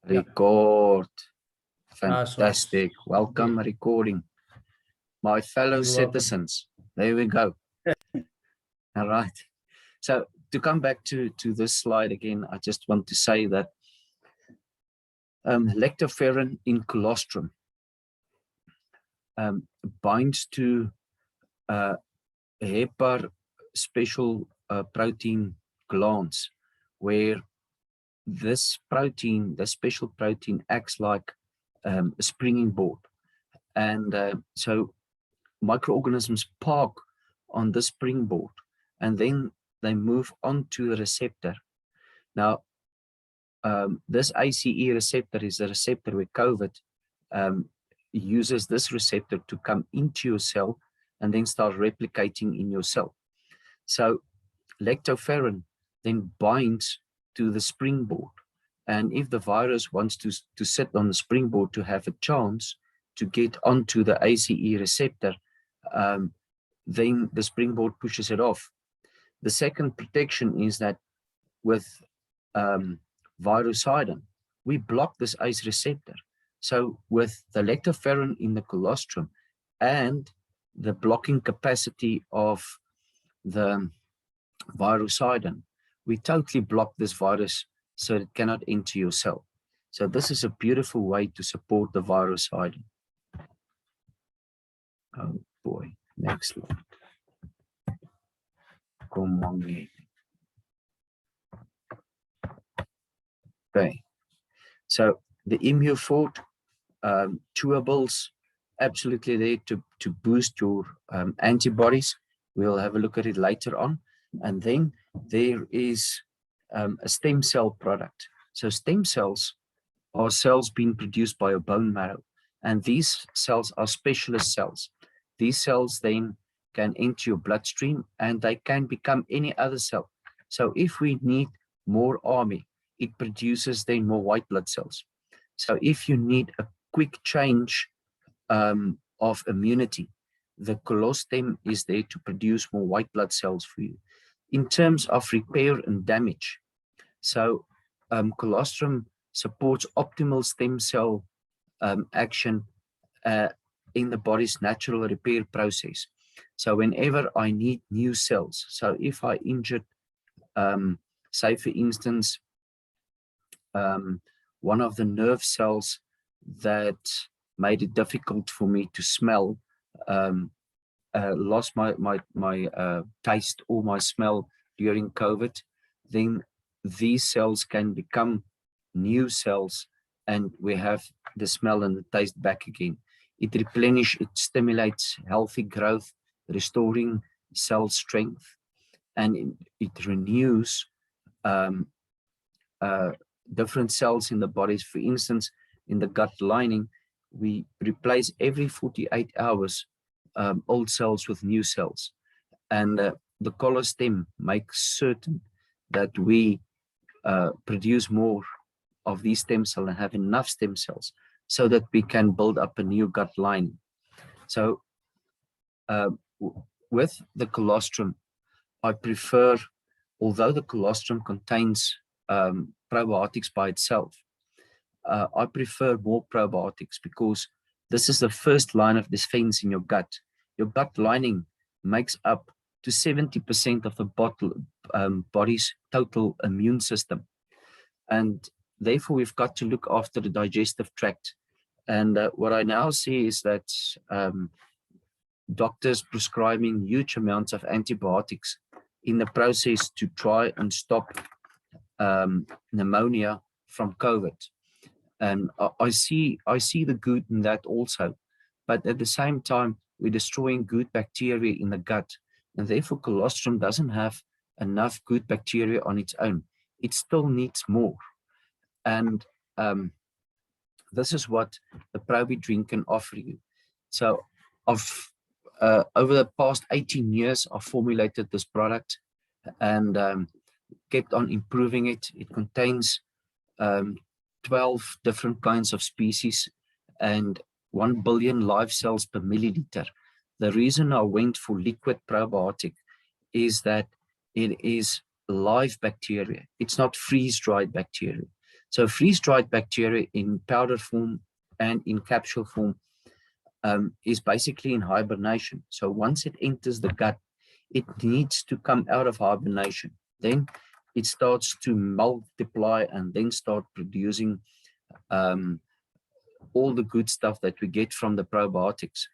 Record. Awesome. Fantastic. Welcome, recording. My fellow You're welcome. citizens. There we go. All right. So to come back to this slide again, I just want to say that lactoferrin in colostrum binds to HEPAR special protein glands, where this protein, the special protein, acts like a springing board. And so microorganisms park on the springboard, and then they move on to the receptor. Now, this ACE receptor is a receptor where COVID uses this receptor to come into your cell and then start replicating in your cell. So lactoferrin then binds to the springboard. And if the virus wants to sit on the springboard to have a chance to get onto the ACE receptor, then the springboard pushes it off. The second protection is that with Virocydin, we block this ACE receptor. So with the lactoferrin in the colostrum and the blocking capacity of the Virocydin, we totally block this virus so it cannot enter your cell. So this is a beautiful way to support the Virocydin. Oh boy, next slide. Come on. Okay, so the Immufort chewables, absolutely there to boost your antibodies. We'll have a look at it later on. And then there is a stem cell product. So stem cells are cells being produced by a bone marrow. And these cells are specialist cells. These cells then can enter your bloodstream and they can become any other cell. So if we need more army, it produces then more white blood cells. So if you need a quick change of immunity, the colostrum is there to produce more white blood cells for you. In terms of repair and damage, so colostrum supports optimal stem cell action in the body's natural repair process. So whenever I need new cells, so if I injured, say for instance, one of the nerve cells that made it difficult for me to smell, lost my taste or my smell during COVID, then these cells can become new cells and we have the smell and the taste back again. It replenishes, it stimulates healthy growth, restoring cell strength, and it renews different cells in the bodies. For instance, in the gut lining, we replace every 48 hours old cells with new cells. And the colostrum makes certain that we produce more of these stem cells and have enough stem cells so that we can build up a new gut lining. So with the colostrum, I prefer, although the colostrum contains probiotics by itself, I prefer more probiotics because this is the first line of defense in your gut. Your gut lining makes up to 70% of the body's total immune system. And therefore, we've got to look after the digestive tract. And what I now see is that doctors prescribing huge amounts of antibiotics in the process to try and stop pneumonia from COVID. And I see the good in that also. But at the same time, we're destroying good bacteria in the gut. And therefore, colostrum doesn't have enough good bacteria on its own. It still needs more. And this is what the Probidrink can offer you. So over the past 18 years, I've formulated this product and kept on improving it. It contains 12 different kinds of species and 1 billion live cells per milliliter. The reason I went for liquid probiotic is that it is live bacteria. It's not freeze-dried bacteria. So freeze-dried bacteria in powder form and in capsule form is basically in hibernation. So once it enters the gut, it needs to come out of hibernation. Then it starts to multiply and then start producing all the good stuff that we get from the probiotics.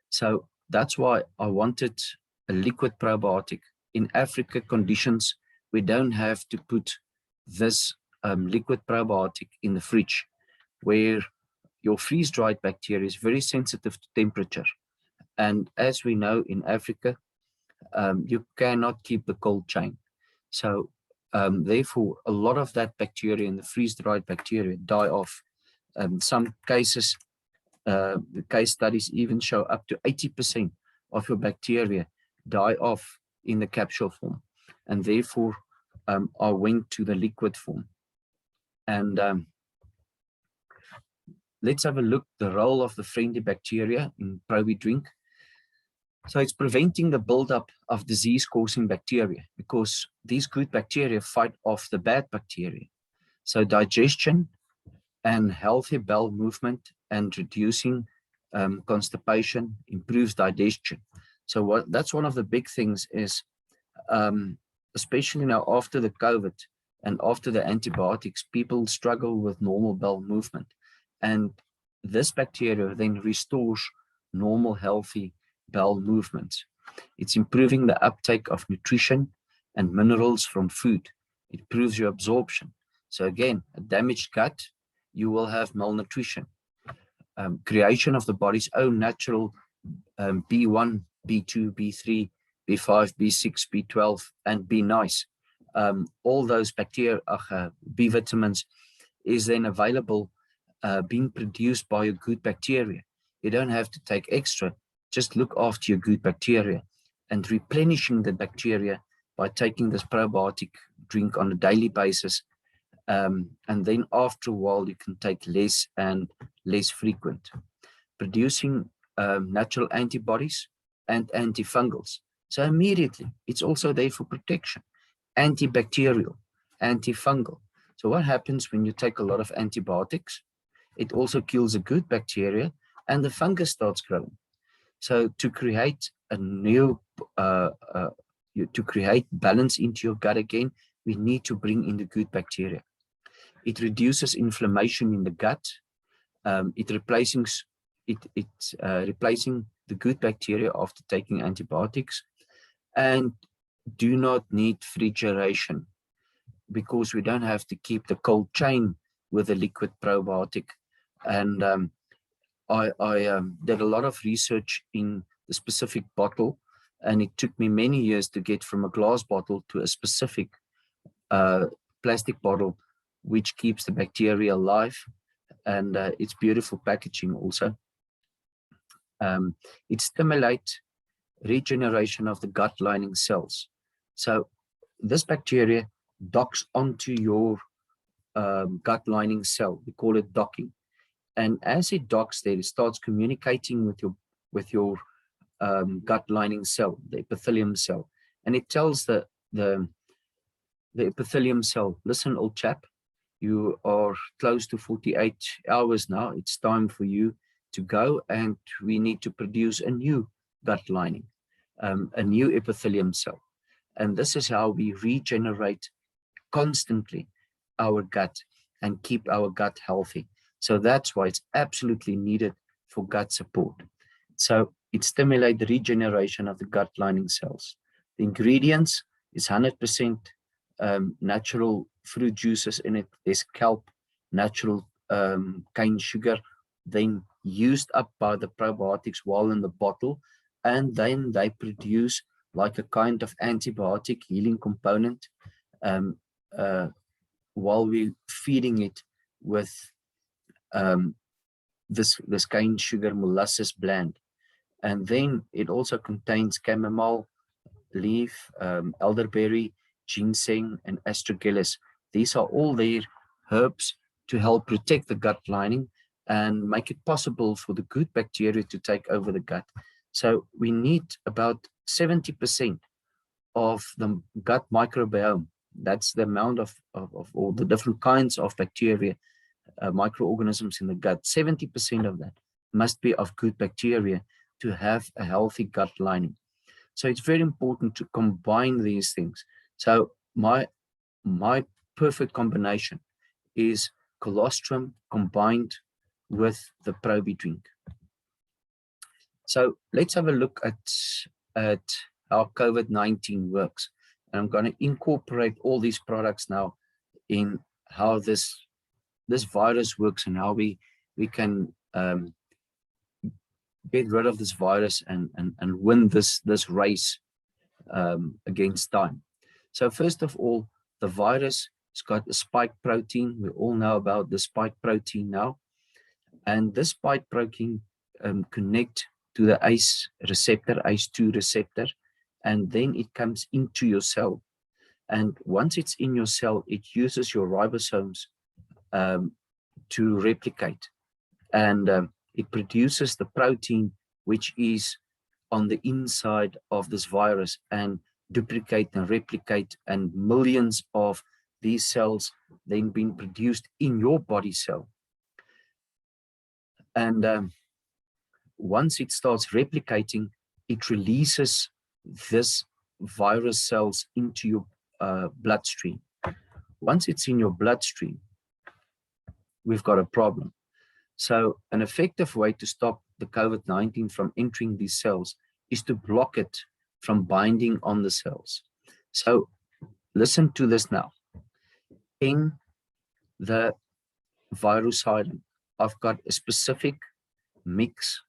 So that's why I wanted a liquid probiotic. In Africa conditions, we don't have to put this liquid probiotic in the fridge, where your freeze-dried bacteria is very sensitive to temperature. And as we know in Africa, you cannot keep the cold chain. So therefore, a lot of that bacteria in the freeze-dried bacteria die off. Some cases, the case studies even show up to 80% of your bacteria die off in the capsule form. And therefore, I went to the liquid form. And let's have a look the role of the friendly bacteria in Probidrink. So it's preventing the buildup of disease-causing bacteria, because these good bacteria fight off the bad bacteria. So digestion and healthy bowel movement and reducing constipation improves digestion. So that's one of the big things is, especially now after the COVID and after the antibiotics, people struggle with normal bowel movement. And this bacteria then restores normal, healthy bowel movements. It's improving the uptake of nutrition and minerals from food. It improves your absorption. So again, a damaged gut, you will have malnutrition. Creation of the body's own natural B1, B2, B3, B5, B6, B12, and B nice. All those bacteria, B vitamins, is then available, being produced by your good bacteria. You don't have to take extra. Just look after your good bacteria and replenishing the bacteria by taking this probiotic drink on a daily basis. And then after a while, you can take less and less frequent. Producing natural antibodies and antifungals. So immediately, it's also there for protection. Antibacterial, antifungal. So what happens when you take a lot of antibiotics? It also kills the good bacteria and the fungus starts growing. So to create a new, to create balance into your gut again, we need to bring in the good bacteria. It reduces inflammation in the gut. It's replacing the good bacteria after taking antibiotics, and do not need refrigeration, because we don't have to keep the cold chain with a liquid probiotic. And I did a lot of research in the specific bottle, and it took me many years to get from a glass bottle to a specific plastic bottle, which keeps the bacteria alive. And it's beautiful packaging also. It stimulates regeneration of the gut lining cells. So this bacteria docks onto your gut lining cell. We call it docking. And as it docks there, it starts communicating with your gut lining cell, the epithelium cell. And it tells the epithelium cell, listen, old chap, you are close to 48 hours now. It's time for you to go, and we need to produce a new gut lining, a new epithelium cell. And this is how we regenerate constantly our gut and keep our gut healthy. So that's why it's absolutely needed for gut support. So it stimulates the regeneration of the gut lining cells. The ingredients is 100% natural fruit juices in it. There's kelp, natural cane sugar, then used up by the probiotics while in the bottle, and then they produce like a kind of antibiotic healing component while we're feeding it with this cane sugar molasses blend. And then it also contains chamomile leaf, elderberry, ginseng, and astragalus. These are all their herbs to help protect the gut lining and make it possible for the good bacteria to take over the gut. So we need about 70% of the gut microbiome That's the amount of all the different kinds of bacteria, microorganisms in the gut. 70% of that must be of good bacteria to have a healthy gut lining. So it's very important to combine these things. So my perfect combination is colostrum combined with the Probidrink. So let's have a look at how COVID-19 works. And I'm going to incorporate all these products now in how this virus works and how we can get rid of this virus and win this race against time. So first of all, the virus has got a spike protein. We all know about the spike protein now. And this spike protein connect to the ACE receptor, ACE2 receptor, and then it comes into your cell. And once it's in your cell, it uses your ribosomes to replicate. And it produces the protein which is on the inside of this virus and duplicate and replicate, and millions of these cells then being produced in your body cell. And once it starts replicating, it releases this virus cells into your bloodstream. Once it's in your bloodstream, we've got a problem. So an effective way to stop the COVID-19 from entering these cells is to block it from binding on the cells. So listen to this now. In the Virocydin, I've got a specific mix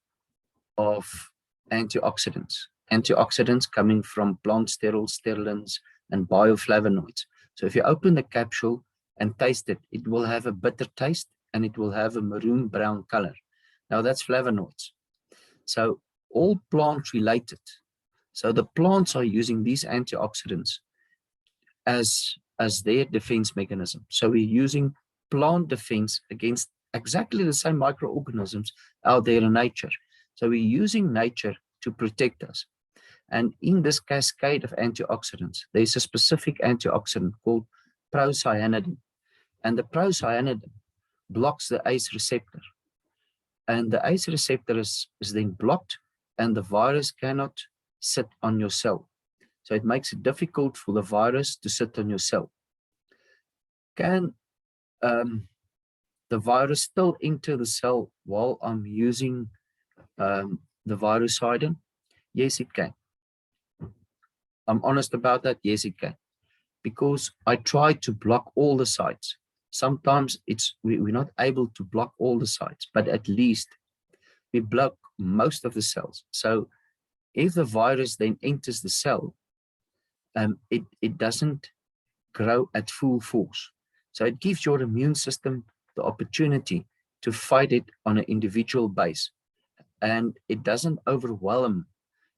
of antioxidants. Antioxidants coming from plant sterols, sterolins, and bioflavonoids. So if you open the capsule and taste it, it will have a bitter taste and it will have a maroon brown color. Now that's flavonoids. So all plant related. So the plants are using these antioxidants as their defense mechanism. So we're using plant defense against exactly the same microorganisms out there in nature. So we're using nature to protect us. And in this cascade of antioxidants, there's a specific antioxidant called procyanidin. And the procyanidin blocks the ACE receptor. And the ACE receptor is then blocked, and the virus cannot sit on your cell. So it makes it difficult for the virus to sit on your cell. Can the virus still enter the cell while I'm using the Virocydin? Yes, it can. I'm honest about that. Yes, it can. Because I try to block all the sites. Sometimes we're not able to block all the sites, but at least we block most of the cells. So if the virus then enters the cell, it doesn't grow at full force. So it gives your immune system the opportunity to fight it on an individual base, and it doesn't overwhelm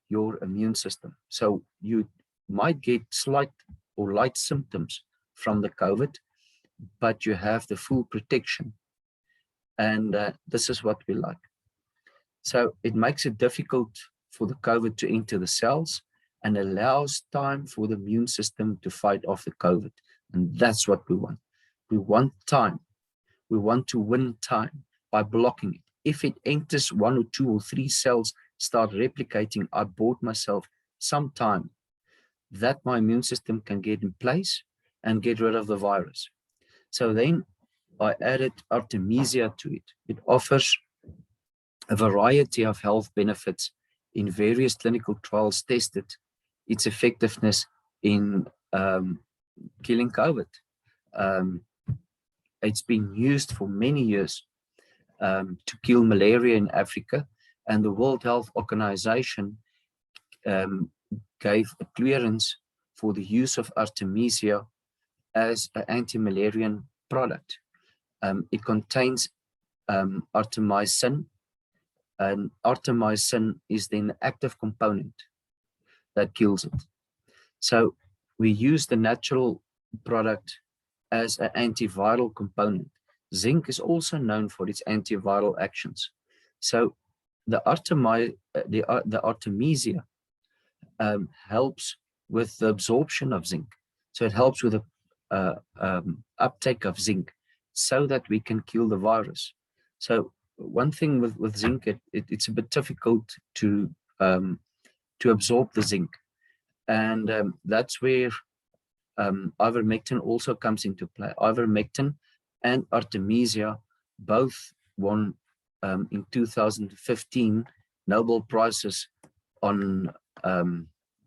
your immune system. So you might get slight or light symptoms from the COVID, but you have the full protection. And this is what we like. So it makes it difficult for the COVID to enter the cells and allows time for the immune system to fight off the COVID. And that's what we want. We want time. We want to win time by blocking it. If it enters 1 or 2 or 3 cells, start replicating, I bought myself some time that my immune system can get in place and get rid of the virus. So then I added Artemisia to it. It offers a variety of health benefits. In various clinical trials tested its effectiveness in killing COVID. It's been used for many years to kill malaria in Africa, and the World Health Organization gave a clearance for the use of Artemisia as an anti-malarian product. It contains artemisinin, and artemisinin is then the active component that kills it. So we use the natural product as an antiviral component. Zinc is also known for its antiviral actions. So the Artemisia helps with the absorption of zinc. So it helps with the uptake of zinc so that we can kill the virus. So one thing with zinc, it's a bit difficult to absorb the zinc, and that's where ivermectin also comes into play. Ivermectin and Artemisia both won in 2015 Nobel Prizes on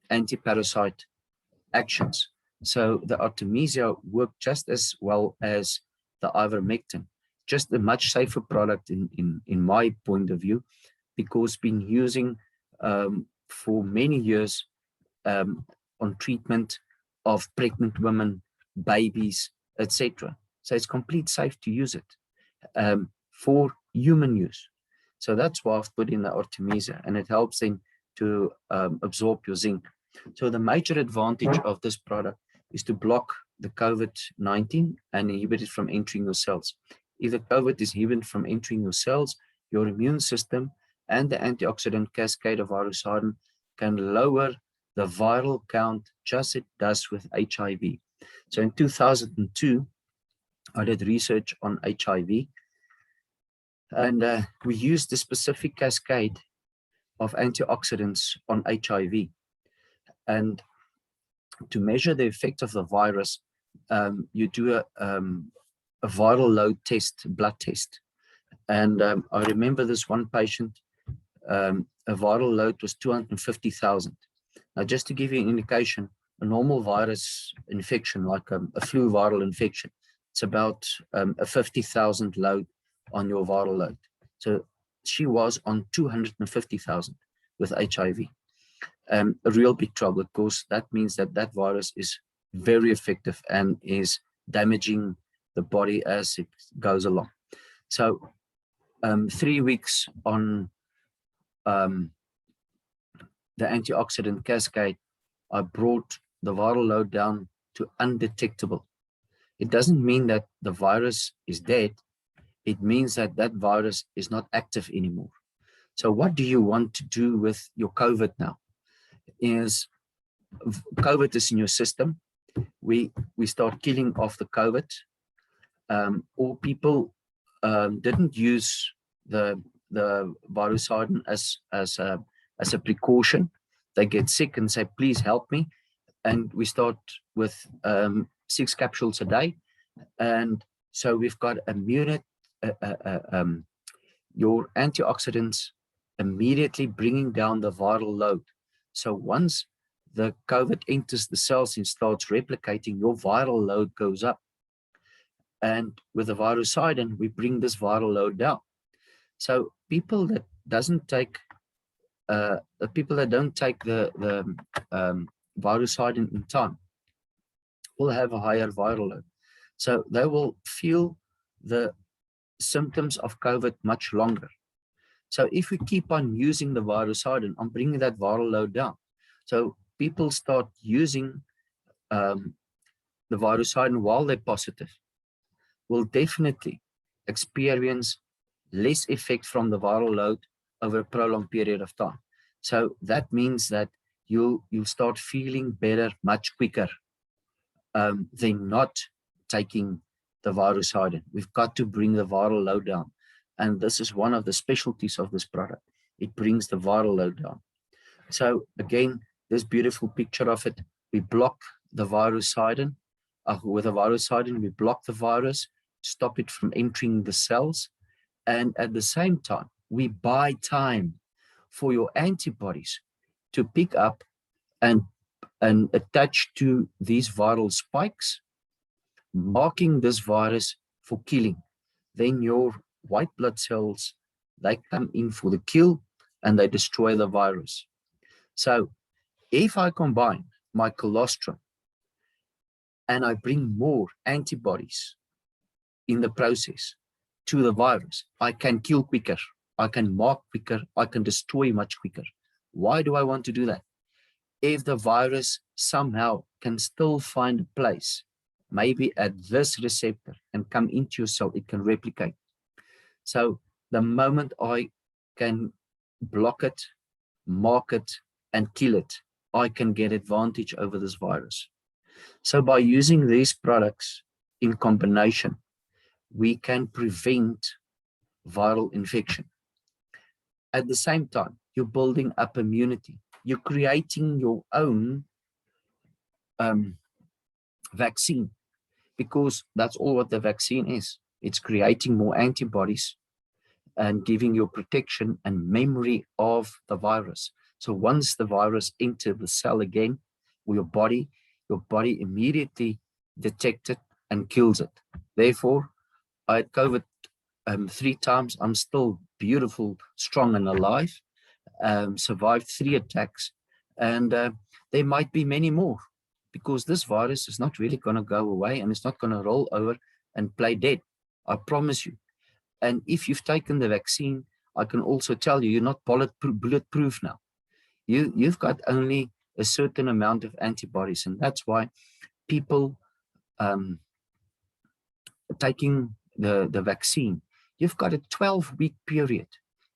anti-parasite actions. So the Artemisia worked just as well as the ivermectin, just a much safer product in my point of view, because been using for many years on treatment of pregnant women, babies, etc. So it's complete safe to use it for human use. So that's why I've put in the Artemisia, and it helps them to absorb your zinc. So the major advantage of this product is to block the COVID-19 and inhibit it from entering your cells. If the COVID is inhibited from entering your cells, your immune system and the antioxidant cascade of Virocydin can lower the viral count just as it does with HIV. So in 2002, I did research on HIV, and we used the specific cascade of antioxidants on HIV. And to measure the effect of the virus, you do a viral load test, blood test. And I remember this one patient, a viral load was 250,000. Now, just to give you an indication, a normal virus infection, like a flu viral infection, it's about a 50,000 load on your viral load. So she was on 250,000 with HIV. A real big trouble, of course. That means that that virus is very effective and is damaging the body as it goes along. So 3 weeks on the antioxidant cascade, I brought the viral load down to undetectable. It doesn't mean that the virus is dead. It means that that virus is not active anymore. So what do you want to do with your COVID now? Is COVID is in your system. We start killing off the COVID, or people didn't use the Virocydin as a precaution. They get sick and say, please help me. And we start with 6 capsules a day. And so we've got your antioxidants immediately bringing down the viral load. So once the COVID enters the cells and starts replicating, your viral load goes up. And with the Virocydin, we bring this viral load down. So people that don't take the Virocydin in time will have a higher viral load. So they will feel the symptoms of COVID much longer. So if we keep on using the Virocydin, I'm bringing that viral load down. So people start using the Virocydin while they're positive, will definitely experience less effect from the viral load over a prolonged period of time. So that means that you'll start feeling better much quicker than not taking the Virocydin. We've got to bring the viral load down. And this is one of the specialties of this product. It brings the viral load down. So again, this beautiful picture of it, we block the Virocydin. With the Virocydin, we block the virus, stop it from entering the cells. And at the same time, we buy time for your antibodies to pick up and attach to these viral spikes, marking this virus for killing. Then your white blood cells, they come in for the kill and they destroy the virus. So if I combine my colostrum and I bring more antibodies in the process to the virus, I can kill quicker, I can mark quicker, I can destroy much quicker. Why do I want to do that? If the virus somehow can still find a place, maybe at this receptor, and come into your cell, it can replicate. So the moment I can block it, mark it, and kill it, I can get advantage over this virus. So by using these products in combination, we can prevent viral infection. At the same time, you're building up immunity. You're creating your own vaccine, because that's all what the vaccine is. It's creating more antibodies and giving you protection and memory of the virus. So once the virus enters the cell again, your body immediately detects it and kills it. Therefore, I had COVID 3 times. I'm still beautiful, strong, and alive. Survived 3 attacks, and there might be many more, because this virus is not really going to go away, and it's not going to roll over and play dead. I promise you. And if you've taken the vaccine, I can also tell you, you're not bulletproof now. You've got only a certain amount of antibodies, and that's why people taking the vaccine, you've got a 12-week period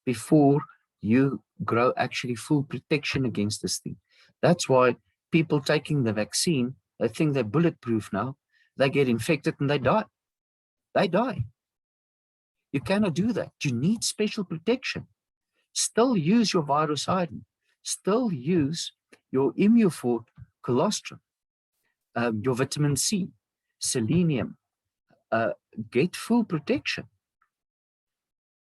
before you grow actually full protection against this thing. That's why people taking the vaccine, they think they're bulletproof now. They get infected and they die. They die. You cannot do that. You need special protection. Still use your Virocydin. Still use your Immufort colostrum, your vitamin C, selenium. Get full protection.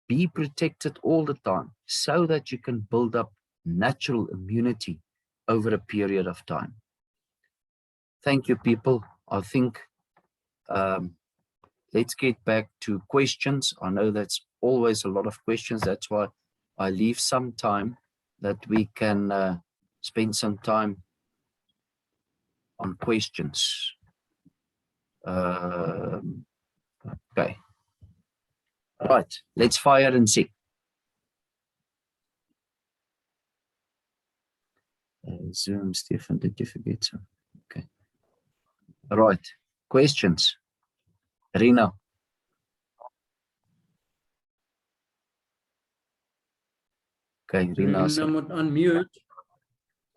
Be protected all the time so that you can build up natural immunity over a period of time. Thank you, people. I think let's get back to questions. I know that's always a lot of questions. That's why I leave some time that we can spend some time on questions. Okay. Right, let's fire and see. Zoom, Stefan, did you forget some? Okay. All right, questions. Rina. Okay, Rina. Unmute.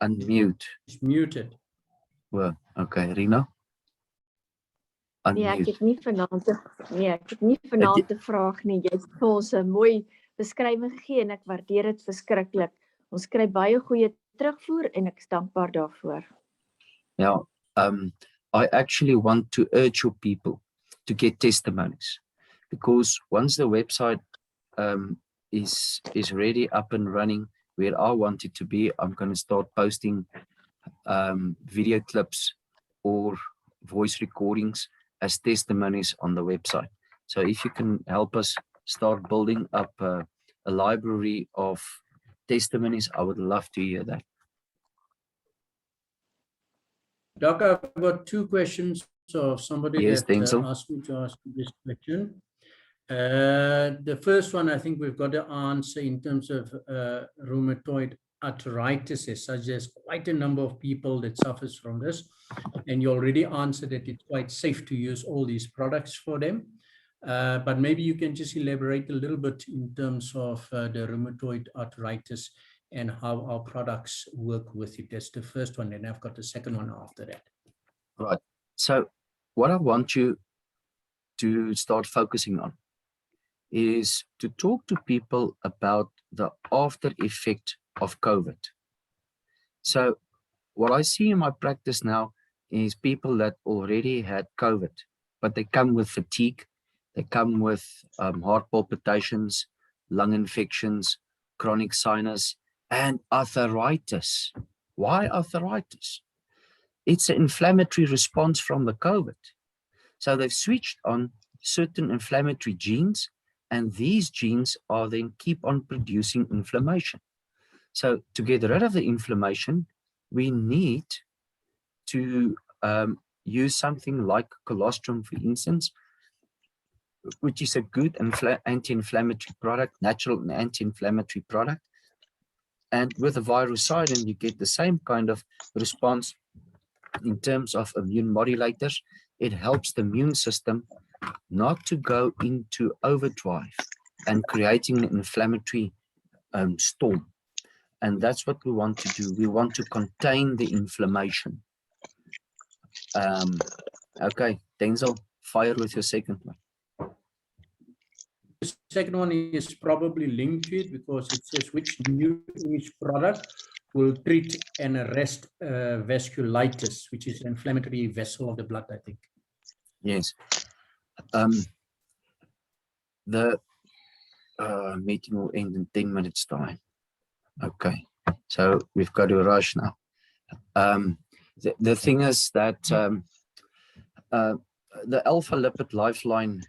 Unmute. It's muted. Well, okay, Rina. Nee, ek het nie vanaand te vraag nie. Jy het ons 'n mooi beskrywing gegee en ek waardeer dit verskriklik. Ons kry baie goeie terugvoer en ek is dankbaar daarvoor. Now, I actually want to urge your people to get testimonies, because once the website is ready, up and running where I want it to be, I'm going to start posting video clips or voice recordings as testimonies on the website. So if you can help us start building up a library of testimonies, I would love to hear that. Doc, I've got 2 questions of somebody that asked me to ask this question. The first one, I think we've got to answer in terms of rheumatoid arthritis, such as quite a number of people that suffers from this, and you already answered that it's quite safe to use all these products for them, but maybe you can just elaborate a little bit in terms of the rheumatoid arthritis and how our products work with it. That's the first one, and I've got the second one after that. Right, so what I want you to start focusing on is to talk to people about the after effect of COVID. So what I see in my practice now is people that already had COVID, but they come with fatigue, they come with heart palpitations, lung infections, chronic sinus, and arthritis. Why arthritis? It's an inflammatory response from the COVID. So they've switched on certain inflammatory genes, and these genes are then keep on producing inflammation. So to get rid of the inflammation, we need to use something like colostrum, for instance, which is a good anti-inflammatory product, natural anti-inflammatory product. And with the Virocydin, you get the same kind of response in terms of immune modulators. It helps the immune system not to go into overdrive and creating an inflammatory storm. And that's what we want to do. We want to contain the inflammation. Okay, Denzel, fire with your second one. The second one is probably linked to it because it says which new image product will treat and arrest vasculitis, which is an inflammatory vessel of the blood, I think. Yes. The meeting will end in 10 minutes time. Okay, so we've got to rush now. The thing is that the Alpha Lipid Lifeline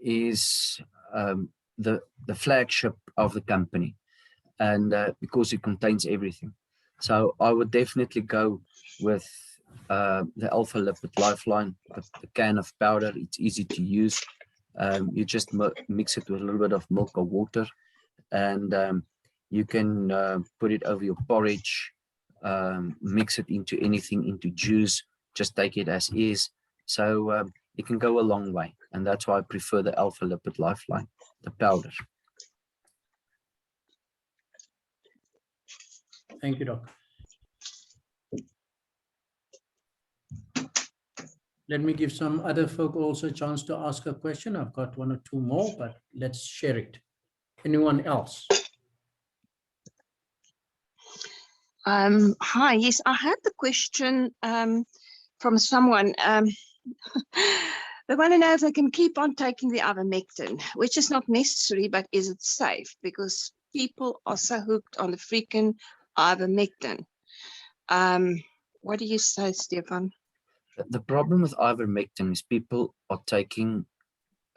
is the flagship of the company, and because it contains everything. So I would definitely go with the Alpha Lipid Lifeline, the can of powder. It's easy to use. You just mix it with a little bit of milk or water, and you can put it over your porridge, mix it into anything, into juice, just take it as is. So it can go a long way, and that's why I prefer the Alpha Lipid Lifeline, the powder. Thank you, Doc. Let me give some other folk also a chance to ask a question. I've got one or two more, but let's share it. Anyone else? Hi, yes, I had the question from someone. They want to know if they can keep on taking the ivermectin, which is not necessary, but is it safe? Because people are so hooked on the freaking ivermectin. What do you say, Stefan? The problem with ivermectin is people are taking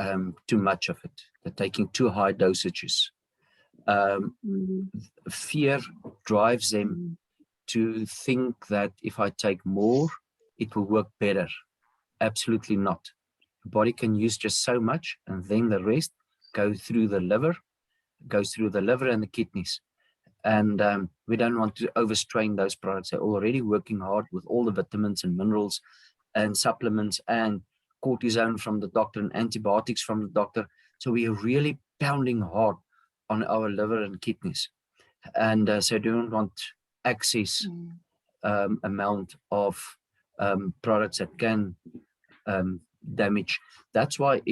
too much of it. They're taking too high dosages. Fear drives them to think that if I take more, it will work better. Absolutely not. The body can use just so much, and then the rest goes through the liver and the kidneys. And we don't want to overstrain those products. They're already working hard with all the vitamins and minerals and supplements and cortisone from the doctor and antibiotics from the doctor. So we are really pounding hard on our liver and kidneys. And so I don't want excess amount of products that can damage. That's why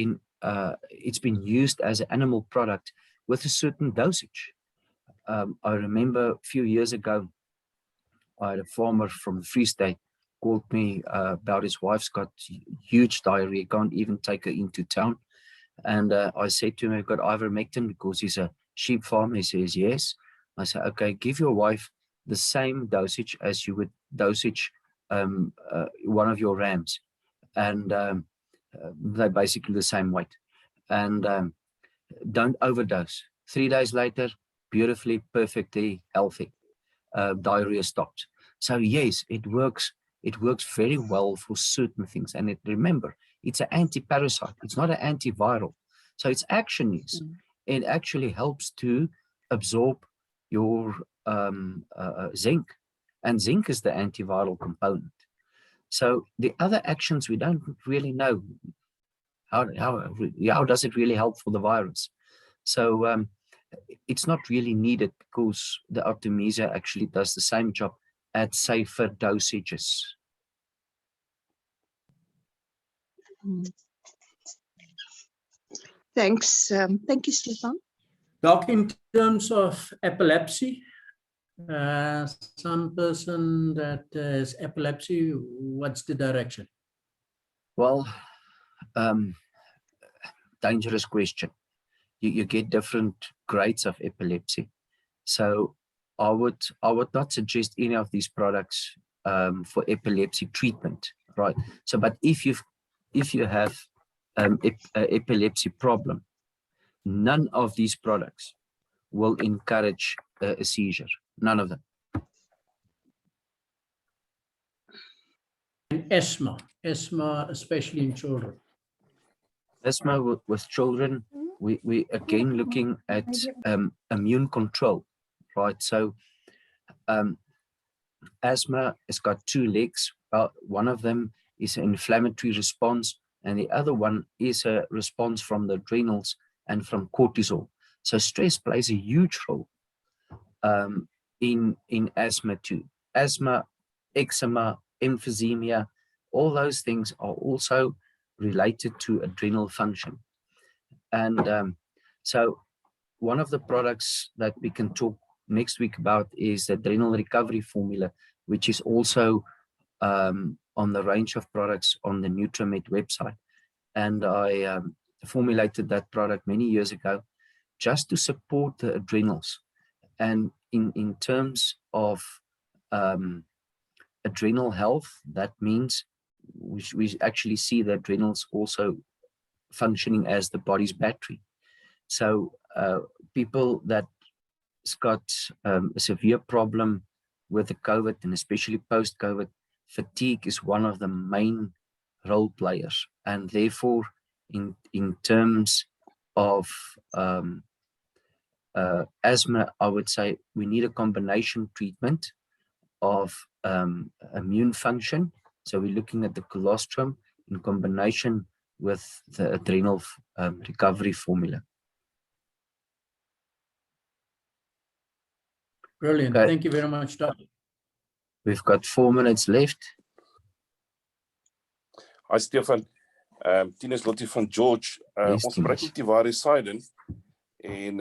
it's been used as an animal product with a certain dosage. I remember a few years ago, I had a farmer from the Free State called me about his wife's got huge diarrhea, can't even take her into town. And I said to him, I've got ivermectin because he's a sheep farmer. He says, yes. I said, okay, give your wife the same dosage as you would dosage one of your rams. And they're basically the same weight. And don't overdose. 3 days later, beautifully, perfectly healthy. Diarrhea stopped. So yes, it works. It works very well for certain things. And remember, it's an anti-parasite. It's not an antiviral. So its action is, it actually helps to absorb your zinc. And zinc is the antiviral component. So the other actions, we don't really know. How does it really help for the virus? So it's not really needed because the Artemisia actually does the same job at safer dosages. Thanks. Thank you, Stefan. Doc, in terms of epilepsy, some person that has epilepsy, what's the direction? Well, dangerous question. You get different grades of epilepsy. So I would not suggest any of these products for epilepsy treatment, right? So, but if you have an epilepsy problem, none of these products will encourage a seizure. None of them. And asthma, especially in children. Asthma with children, we again looking at immune control, right? So asthma has got two legs. One of them is an inflammatory response, and the other one is a response from the adrenals and from cortisol. So stress plays a huge role in asthma too. Asthma, eczema, emphysema, all those things are also related to adrenal function. And so one of the products that we can talk next week about is the adrenal recovery formula, which is also on the range of products on the Nutramed website. And I formulated that product many years ago just to support the adrenals. And in terms of adrenal health, that means we actually see the adrenals also functioning as the body's battery. So people that's got a severe problem with the COVID, and especially post-COVID, fatigue is one of the main role players. And therefore, in terms of asthma, I would say we need a combination treatment of immune function. So we're looking at the colostrum in combination with the adrenal recovery formula. Brilliant. Okay. Thank you very much, Doctor. We've got 4 minutes left. Hi, Stefan. Tinus Lottie van George. Yes, ons gebruik ook die Virocydin en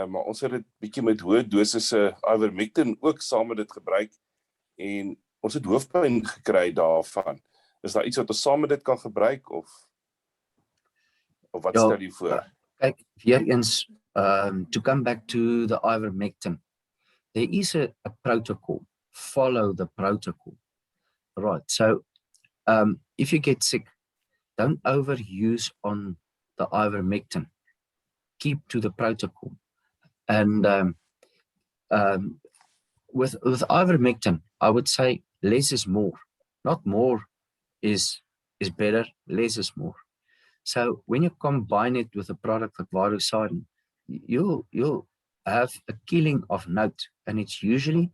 maar ons het dit bietjie met hoë dosisse ivermectin ook saam met dit gebruik en ons het hoofpyn gekry daarvan. Is daar iets wat ons saam met dit kan gebruik of wat stel jy voor? Kyk, weer eens, to come back to the ivermectin, there is a protocol. Follow the protocol. Right. So if you get sick, don't overuse on the ivermectin. Keep to the protocol. And with ivermectin, I would say less is more. Not more is better, less is more. So when you combine it with a product like Virocydin, you'll have a killing of note, and it's usually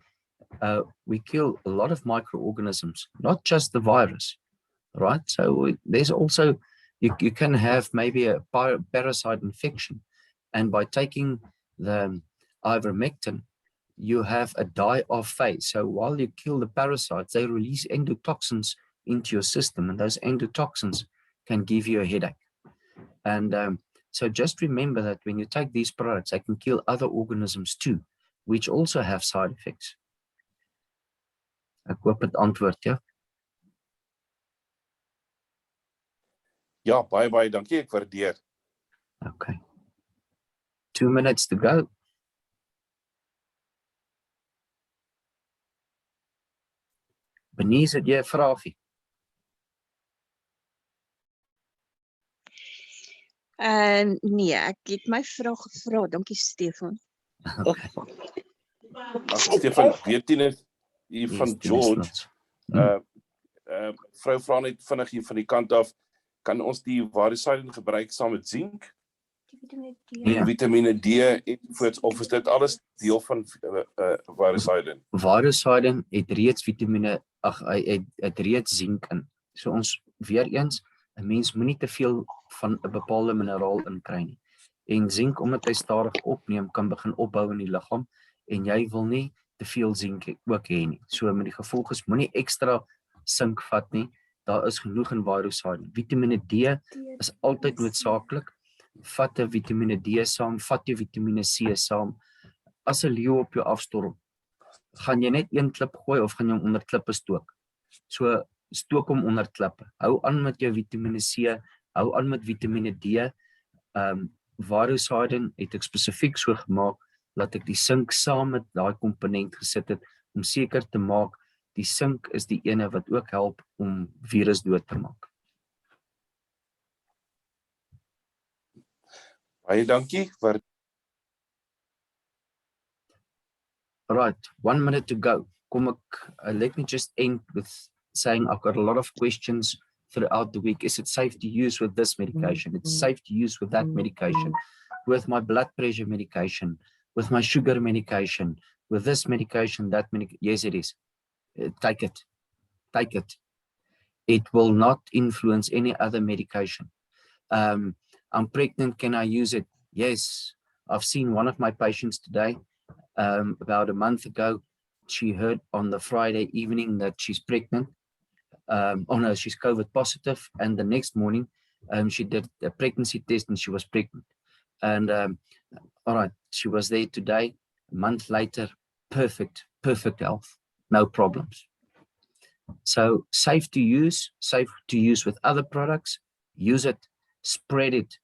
we kill a lot of microorganisms, not just the virus, right? So there's also you can have maybe a parasite infection, and by taking the ivermectin, you have a die-off phase. So while you kill the parasites, they release endotoxins into your system, and those endotoxins can give you a headache. And so just remember that when you take these products, they can kill other organisms too, which also have side effects. Ek hoop het antwoord, ja. Ja, baie dankie, ek waardeer. Okay. 2 minutes to go. Benies, het jy 'n vraagie? Nee, ek het my vraag gevra. Dankie, Stefan. Okay. Stefan, weet jy net hier van George, vrou vra net vinnig hier van die kant af, kan ons die Virocydin gebruik saam met zink? En vitamine D ensovoorts, of is dit alles deel van Virocydin? Virocydin het reeds het reeds zink in. So ons weer eens, 'n mens moenie te veel van 'n bepaalde mineraal inkry nie. En zink, omdat hy stadig opneem, kan begin opbou in die liggaam en jy wil nie te veel zink ook hê nie. So met die gevolg is moenie ekstra sink vat nie. Daar is genoeg in Virocydin. Vitamine D is altyd noodsaaklik. Vat 'n vitamine D saam, vat jy vitamine C saam. As 'n leeu op jou afstorm, gaan jy net een klip gooi of gaan jy hom onder klippe stook? So stook hom onder klippe. Hou aan met jou vitamine C, hou aan met vitamine D. Virocydin het ek spesifiek so gemaak dat ek die sink saam met daai komponent gesit het om seker te maak die sink is die ene wat ook help om virus dood te maak. Baie dankie. Right, 1 minute to go. Let me just end with saying I've got a lot of questions throughout the week. Is it safe to use with this medication? It's safe to use with that medication, with my blood pressure medication, with my sugar medication, with this medication, that medication. Yes, it is. Take it. Take it. It will not influence any other medication. I'm pregnant. Can I use it? Yes. I've seen one of my patients today, about a month ago. She heard on the Friday evening that she's pregnant. Oh no, she's COVID positive, and the next morning she did a pregnancy test and she was pregnant. And all right, she was there today, a month later, perfect health, no problems. So safe to use with other products. Use it, spread it.